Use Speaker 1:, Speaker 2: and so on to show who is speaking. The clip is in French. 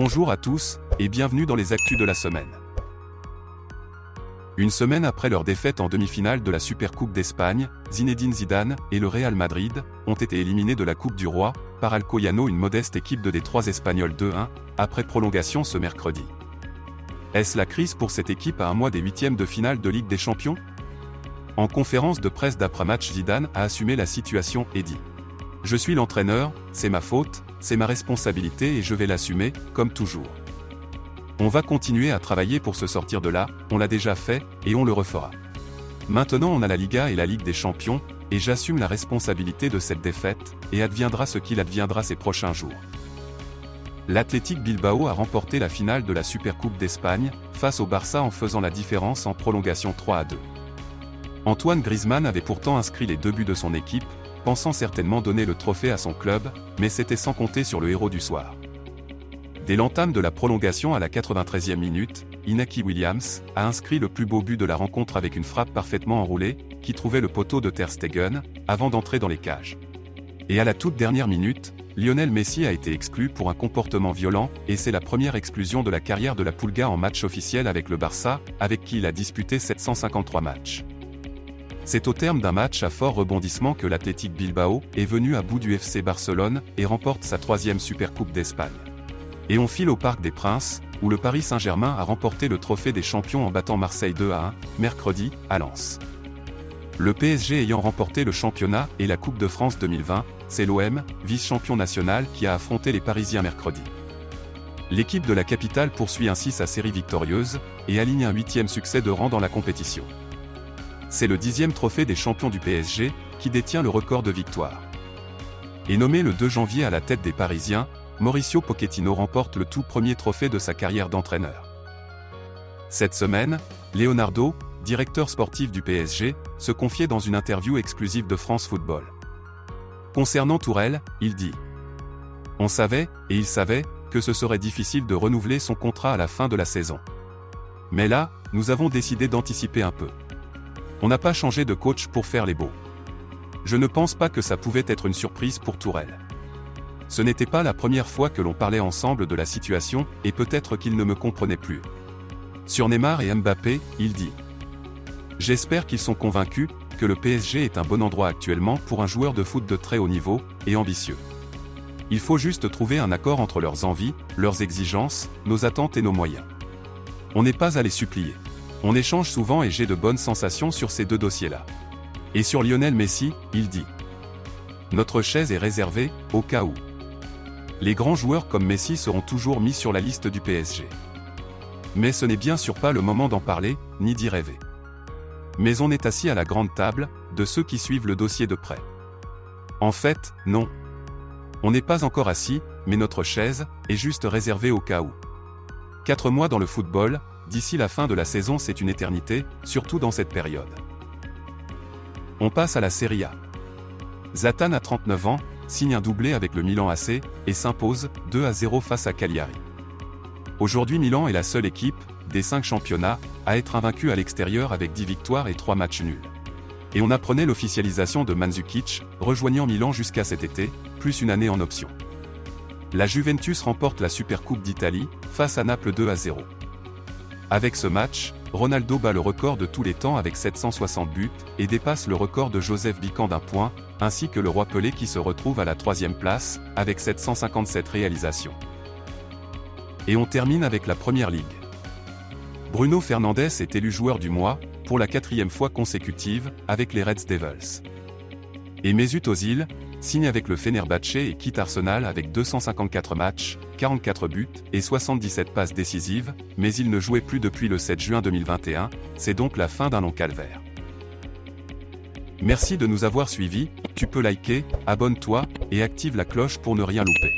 Speaker 1: Bonjour à tous, et bienvenue dans les actus de la semaine. Une semaine après leur défaite en demi-finale de la Supercoupe d'Espagne, Zinedine Zidane et le Real Madrid ont été éliminés de la Coupe du Roi par Alcoyano, une modeste équipe de D3 espagnole 2-1, après prolongation ce mercredi. Est-ce la crise pour cette équipe à un mois des huitièmes de finale de Ligue des Champions? En conférence de presse d'après-match, Zidane a assumé la situation et dit: « Je suis l'entraîneur, c'est ma faute, c'est ma responsabilité et je vais l'assumer, comme toujours. On va continuer à travailler pour se sortir de là, on l'a déjà fait, et on le refera. Maintenant on a la Liga et la Ligue des Champions, et j'assume la responsabilité de cette défaite, et adviendra ce qu'il adviendra ces prochains jours. » L'Athletic Bilbao a remporté la finale de la Supercoupe d'Espagne, face au Barça en faisant la différence en prolongation 3-2. Antoine Griezmann avait pourtant inscrit les 2 buts de son équipe, pensant certainement donner le trophée à son club, mais c'était sans compter sur le héros du soir. Dès l'entame de la prolongation à la 93e minute, Inaki Williams a inscrit le plus beau but de la rencontre avec une frappe parfaitement enroulée, qui trouvait le poteau de Ter Stegen, avant d'entrer dans les cages. Et à la toute dernière minute, Lionel Messi a été exclu pour un comportement violent, et c'est la première exclusion de la carrière de la Pulga en match officiel avec le Barça, avec qui il a disputé 753 matchs. C'est au terme d'un match à fort rebondissement que l'Athletic Bilbao est venu à bout du FC Barcelone et remporte sa 3e Supercoupe d'Espagne. Et on file au Parc des Princes, où le Paris Saint-Germain a remporté le trophée des champions en battant Marseille 2-1, mercredi, à Lens. Le PSG ayant remporté le championnat et la Coupe de France 2020, c'est l'OM, vice-champion national, qui a affronté les Parisiens mercredi. L'équipe de la capitale poursuit ainsi sa série victorieuse, et aligne un 8e succès de rang dans la compétition. C'est le 10e trophée des champions du PSG, qui détient le record de victoires. Et nommé le 2 janvier à la tête des Parisiens, Mauricio Pochettino remporte le tout premier trophée de sa carrière d'entraîneur. Cette semaine, Leonardo, directeur sportif du PSG, se confiait dans une interview exclusive de France Football. Concernant Tourelle, il dit: « On savait, et il savait, que ce serait difficile de renouveler son contrat à la fin de la saison. Mais là, nous avons décidé d'anticiper un peu. On n'a pas changé de coach pour faire les beaux. Je ne pense pas que ça pouvait être une surprise pour Tourelle. Ce n'était pas la première fois que l'on parlait ensemble de la situation, et peut-être qu'il ne me comprenait plus. » Sur Neymar et Mbappé, il dit: « J'espère qu'ils sont convaincus que le PSG est un bon endroit actuellement pour un joueur de foot de très haut niveau, et ambitieux. Il faut juste trouver un accord entre leurs envies, leurs exigences, nos attentes et nos moyens. On n'est pas à les supplier. On échange souvent et j'ai de bonnes sensations sur ces 2 dossiers-là. » Et sur Lionel Messi, il dit: « Notre chaise est réservée, au cas où. Les grands joueurs comme Messi seront toujours mis sur la liste du PSG. Mais ce n'est bien sûr pas le moment d'en parler, ni d'y rêver. Mais on est assis à la grande table, de ceux qui suivent le dossier de près. En fait, non. On n'est pas encore assis, mais notre chaise est juste réservée au cas où. 4 mois dans le football, d'ici la fin de la saison, c'est une éternité, surtout dans cette période. » On passe à la Serie A. Zlatan a 39 ans, signe un doublé avec le Milan AC, et s'impose 2-0 face à Cagliari. Aujourd'hui, Milan est la seule équipe, des 5 championnats, à être invaincue à l'extérieur avec 10 victoires et 3 matchs nuls. Et on apprenait l'officialisation de Mandzukic, rejoignant Milan jusqu'à cet été, plus une année en option. La Juventus remporte la Supercoupe d'Italie, face à Naples 2-0. Avec ce match, Ronaldo bat le record de tous les temps avec 760 buts, et dépasse le record de Joseph Bican d'1 point, ainsi que le roi Pelé qui se retrouve à la 3e place, avec 757 réalisations. Et on termine avec la Première Ligue. Bruno Fernandes est élu joueur du mois, pour la 4e fois consécutive, avec les Red Devils. Et Mesut Özil signe avec le Fenerbahçe et quitte Arsenal avec 254 matchs, 44 buts et 77 passes décisives, mais il ne jouait plus depuis le 7 juin 2021, c'est donc la fin d'un long calvaire. Merci de nous avoir suivis, tu peux liker, abonne-toi, et active la cloche pour ne rien louper.